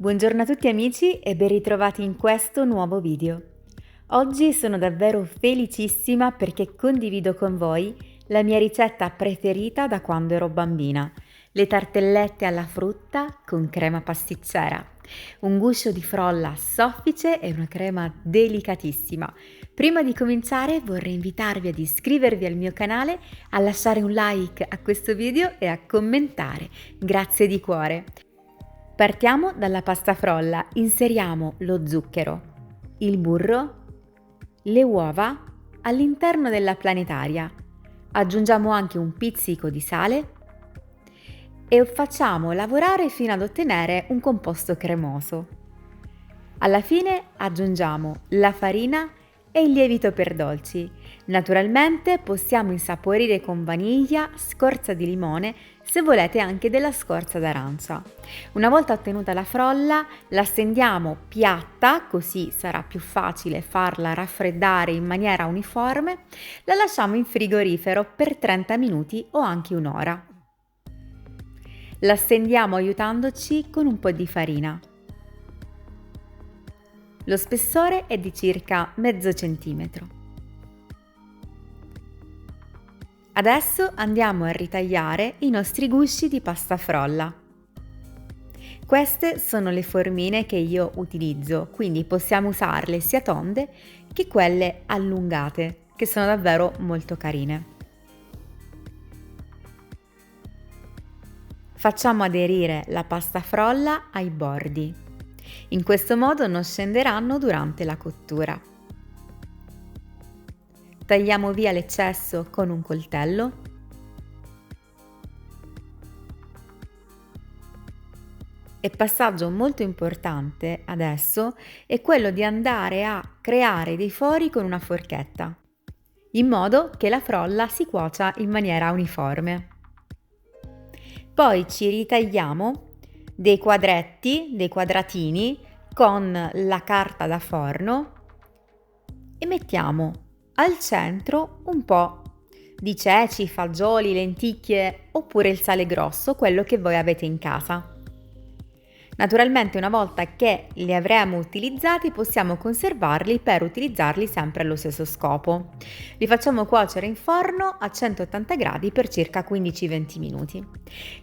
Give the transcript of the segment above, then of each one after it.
Buongiorno a tutti amici e ben ritrovati in questo nuovo video. Oggi sono davvero felicissima perché condivido con voi la mia ricetta preferita da quando ero bambina, le tartellette alla frutta con crema pasticcera, un guscio di frolla soffice e una crema delicatissima. Prima di cominciare vorrei invitarvi ad iscrivervi al mio canale, a lasciare un like a questo video e a commentare. Grazie di cuore! Partiamo dalla pasta frolla, inseriamo lo zucchero, il burro, le uova all'interno della planetaria, aggiungiamo anche un pizzico di sale e facciamo lavorare fino ad ottenere un composto cremoso. Alla fine aggiungiamo la farina e il lievito per dolci. Naturalmente possiamo insaporire con vaniglia, scorza di limone, se volete anche della scorza d'arancia. Una volta ottenuta la frolla, la stendiamo piatta, così sarà più facile farla raffreddare in maniera uniforme. La lasciamo in frigorifero per 30 minuti o anche un'ora. La stendiamo aiutandoci con un po' di farina. Lo spessore è di circa mezzo centimetro. Adesso andiamo a ritagliare i nostri gusci di pasta frolla. Queste sono le formine che io utilizzo, quindi possiamo usarle sia tonde che quelle allungate, che sono davvero molto carine. Facciamo aderire la pasta frolla ai bordi. In questo modo non scenderanno durante la cottura. Tagliamo via l'eccesso con un coltello. E passaggio molto importante adesso è quello di andare a creare dei fori con una forchetta, in modo che la frolla si cuocia in maniera uniforme. Poi ci ritagliamo dei quadratini con la carta da forno e mettiamo al centro un po' di ceci, fagioli, lenticchie oppure il sale grosso, quello che voi avete in casa. Naturalmente una volta che li avremo utilizzati possiamo conservarli per utilizzarli sempre allo stesso scopo. Li facciamo cuocere in forno a 180 gradi per circa 15-20 minuti.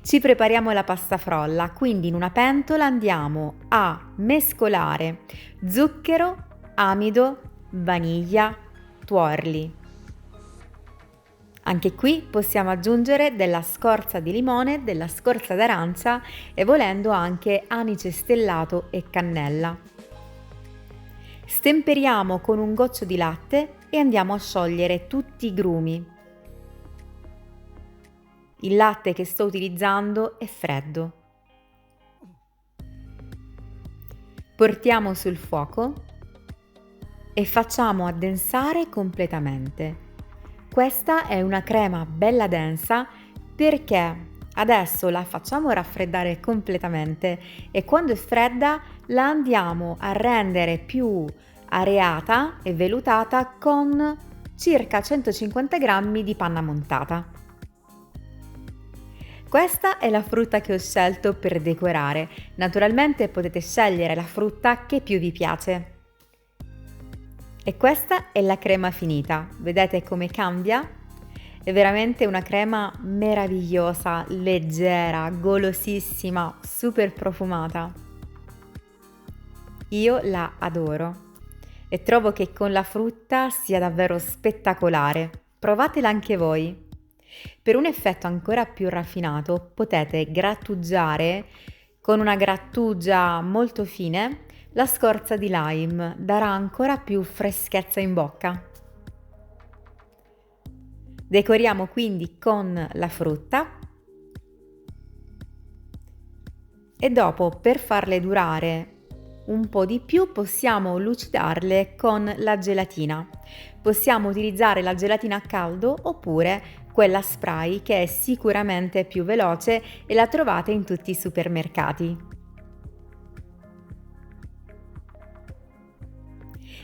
Ci prepariamo la pasta frolla, quindi in una pentola andiamo a mescolare zucchero, amido, vaniglia, tuorli. Anche qui possiamo aggiungere della scorza di limone, della scorza d'arancia e volendo anche anice stellato e cannella. Stemperiamo con un goccio di latte e andiamo a sciogliere tutti i grumi. Il latte che sto utilizzando è freddo. Portiamo sul fuoco e facciamo addensare completamente. Questa è una crema bella densa perché adesso la facciamo raffreddare completamente e quando è fredda la andiamo a rendere più areata e vellutata con circa 150 g di panna montata. Questa è la frutta che ho scelto per decorare. Naturalmente potete scegliere la frutta che più vi piace. E questa è la crema finita, vedete come cambia? È veramente una crema meravigliosa, leggera, golosissima, super profumata. Io la adoro e trovo che con la frutta sia davvero spettacolare. Provatela anche voi. Per un effetto ancora più raffinato potete grattugiare con una grattugia molto fine la scorza di lime, darà ancora più freschezza in bocca. Decoriamo quindi con la frutta e dopo, per farle durare un po' di più, possiamo lucidarle con la gelatina. Possiamo utilizzare la gelatina a caldo oppure quella spray che è sicuramente più veloce e la trovate in tutti i supermercati.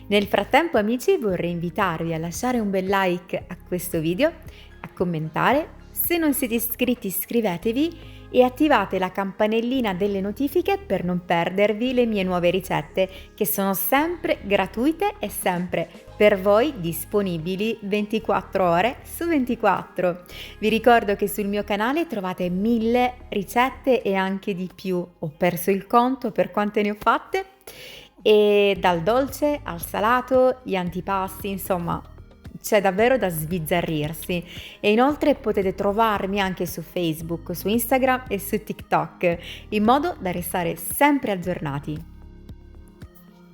Nel frattempo amici vorrei invitarvi a lasciare un bel like a questo video, a commentare, se non siete iscritti iscrivetevi e attivate la campanellina delle notifiche per non perdervi le mie nuove ricette, che sono sempre gratuite e sempre per voi disponibili 24 ore su 24. Vi ricordo che sul mio canale trovate 1000 ricette e anche di più. Ho perso il conto per quante ne ho fatte, e dal dolce al salato, gli antipasti, insomma c'è davvero da sbizzarrirsi. E inoltre potete trovarmi anche su Facebook, su Instagram e su TikTok, in modo da restare sempre aggiornati.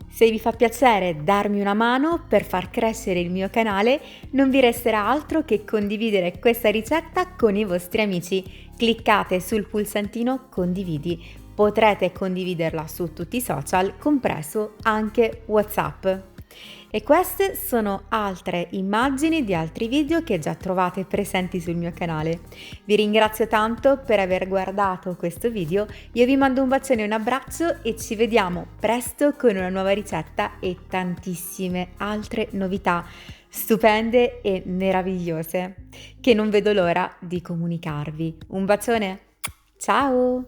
Se vi fa piacere darmi una mano per far crescere il mio canale, non vi resterà altro che condividere questa ricetta con i vostri amici. Cliccate sul pulsantino condividi. Potrete condividerla su tutti i social, compreso anche WhatsApp. E queste sono altre immagini di altri video che già trovate presenti sul mio canale. Vi ringrazio tanto per aver guardato questo video, io vi mando un bacione e un abbraccio e ci vediamo presto con una nuova ricetta e tantissime altre novità stupende e meravigliose che non vedo l'ora di comunicarvi. Un bacione, ciao!